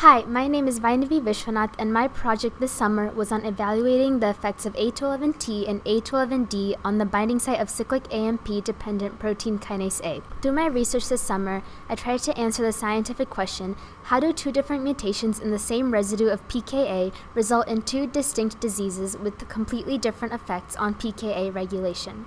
Hi, my name is Vainavi Viswanath, and my project this summer was on evaluating the effects of A211T and A211D on the binding site of cyclic AMP-dependent protein kinase A. Through my research this summer, I tried to answer the scientific question, how do two different mutations in the same residue of pKa result in two distinct diseases with completely different effects on pKa regulation?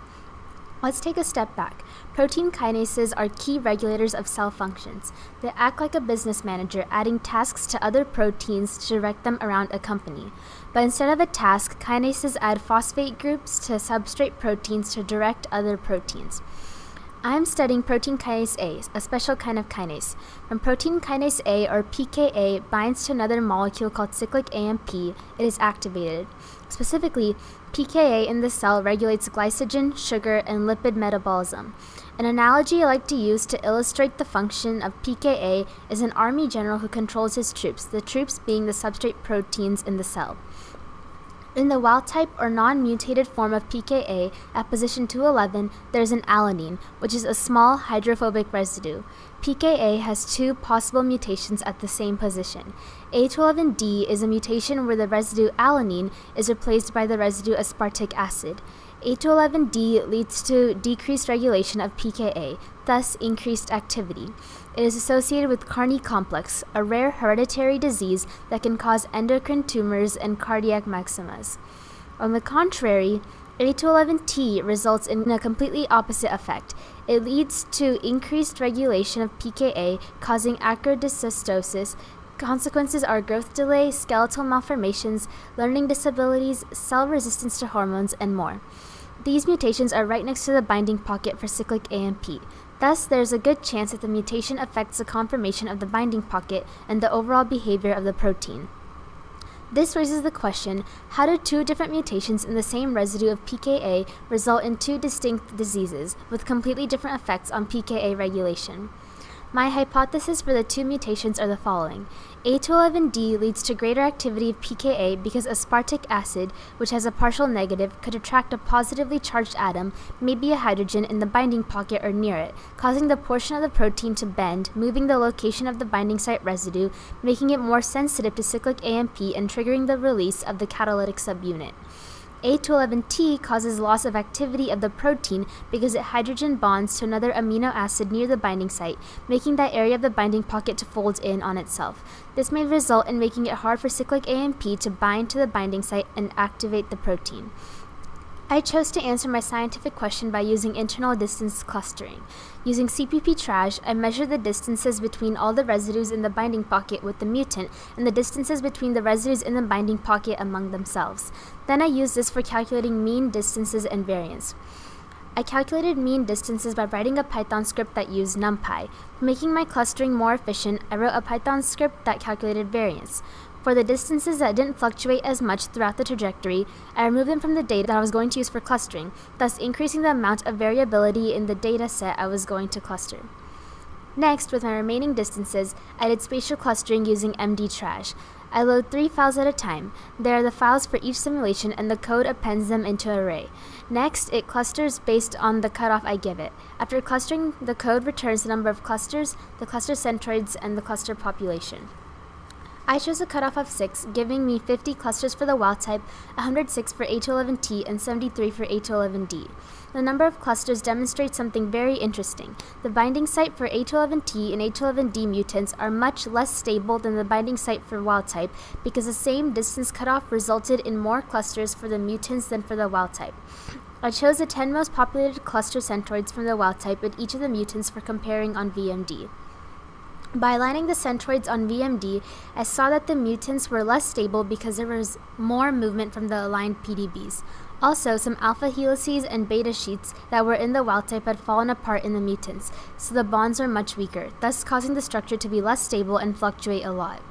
Let's take a step back. Protein kinases are key regulators of cell functions. They act like a business manager, adding tasks to other proteins to direct them around a company. But instead of a task, kinases add phosphate groups to substrate proteins to direct other proteins. I'm studying protein kinase A, a special kind of kinase. When protein kinase A, or pKa, binds to another molecule called cyclic AMP, it is activated. Specifically, pKa in the cell regulates glycogen, sugar, and lipid metabolism. An analogy I like to use to illustrate the function of pKa is an army general who controls his troops, the troops being the substrate proteins in the cell. In the wild-type or non-mutated form of pKa, at position 211, there's an alanine, which is a small hydrophobic residue. pKa has two possible mutations at the same position. A211D is a mutation where the residue alanine is replaced by the residue aspartic acid. A211D leads to decreased regulation of pKa, thus increased activity. It is associated with Carney complex, a rare hereditary disease that can cause endocrine tumors and cardiac maximas. On the contrary, A211T results in a completely opposite effect. It leads to increased regulation of pKa, causing acrodyscystosis. Consequences are growth delay, skeletal malformations, learning disabilities, cell resistance to hormones, and more. These mutations are right next to the binding pocket for cyclic AMP. Thus, there is a good chance that the mutation affects the conformation of the binding pocket and the overall behavior of the protein. This raises the question, how do two different mutations in the same residue of pKa result in two distinct diseases with completely different effects on pKa regulation? My hypothesis for the two mutations are the following. A211D leads to greater activity of pKa because aspartic acid, which has a partial negative, could attract a positively charged atom, maybe a hydrogen, in the binding pocket or near it, causing the portion of the protein to bend, moving the location of the binding site residue, making it more sensitive to cyclic AMP and triggering the release of the catalytic subunit. A211T causes loss of activity of the protein because it hydrogen bonds to another amino acid near the binding site, making that area of the binding pocket to fold in on itself. This may result in making it hard for cyclic AMP to bind to the binding site and activate the protein. I chose to answer my scientific question by using internal distance clustering. Using CPP-TRAJ, I measured the distances between all the residues in the binding pocket with the mutant and the distances between the residues in the binding pocket among themselves. Then I used this for calculating mean distances and variance. I calculated mean distances by writing a Python script that used NumPy. For making my clustering more efficient, I wrote a Python script that calculated variance. For the distances that didn't fluctuate as much throughout the trajectory, I removed them from the data that I was going to use for clustering, thus increasing the amount of variability in the data set I was going to cluster. Next, with my remaining distances, I did spatial clustering using MD-Trash. I load 3 files at a time. There are the files for each simulation, and the code appends them into an array. Next, it clusters based on the cutoff I give it. After clustering, the code returns the number of clusters, the cluster centroids, and the cluster population. I chose a cutoff of 6, giving me 50 clusters for the wild type, 106 for A211T, and 73 for A211D. The number of clusters demonstrates something very interesting. The binding site for A211T and A211D mutants are much less stable than the binding site for wild type because the same distance cutoff resulted in more clusters for the mutants than for the wild type. I chose the 10 most populated cluster centroids from the wild type with each of the mutants for comparing on VMD. By aligning the centroids on VMD, I saw that the mutants were less stable because there was more movement from the aligned PDBs. Also, some alpha helices and beta sheets that were in the wild type had fallen apart in the mutants, so the bonds are much weaker, thus causing the structure to be less stable and fluctuate a lot.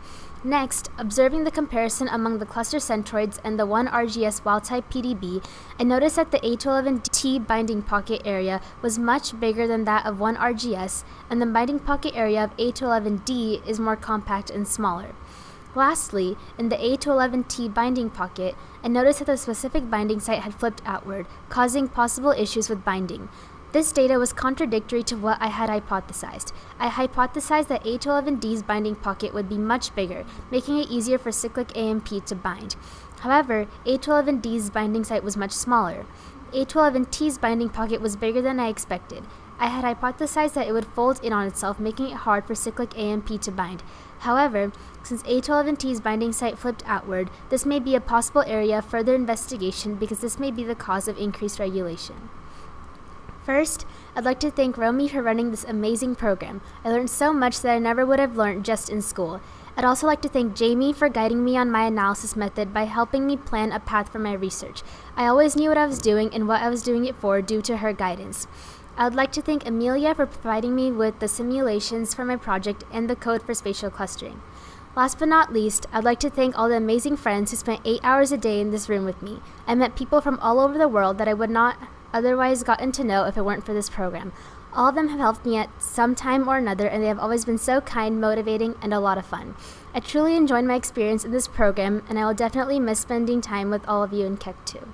Next, observing the comparison among the cluster centroids and the 1RGS wild-type PDB, I noticed that the A211T binding pocket area was much bigger than that of 1RGS, and the binding pocket area of A211D is more compact and smaller. Lastly, in the A211T binding pocket, I noticed that the specific binding site had flipped outward, causing possible issues with binding. This data was contradictory to what I had hypothesized. I hypothesized that A211D's binding pocket would be much bigger, making it easier for cyclic AMP to bind. However, A211D's binding site was much smaller. A211T's binding pocket was bigger than I expected. I had hypothesized that it would fold in on itself, making it hard for cyclic AMP to bind. However, since A211T's binding site flipped outward, this may be a possible area of further investigation because this may be the cause of increased regulation. First, I'd like to thank Romy for running this amazing program. I learned so much that I never would have learned just in school. I'd also like to thank Jamie for guiding me on my analysis method by helping me plan a path for my research. I always knew what I was doing and what I was doing it for due to her guidance. I would like to thank Amelia for providing me with the simulations for my project and the code for spatial clustering. Last but not least, I'd like to thank all the amazing friends who spent 8 hours a day in this room with me. I met people from all over the world that I would not otherwise gotten to know if it weren't for this program. All of them have helped me at some time or another, and they have always been so kind, motivating, and a lot of fun. I truly enjoyed my experience in this program, and I will definitely miss spending time with all of you in Keck too.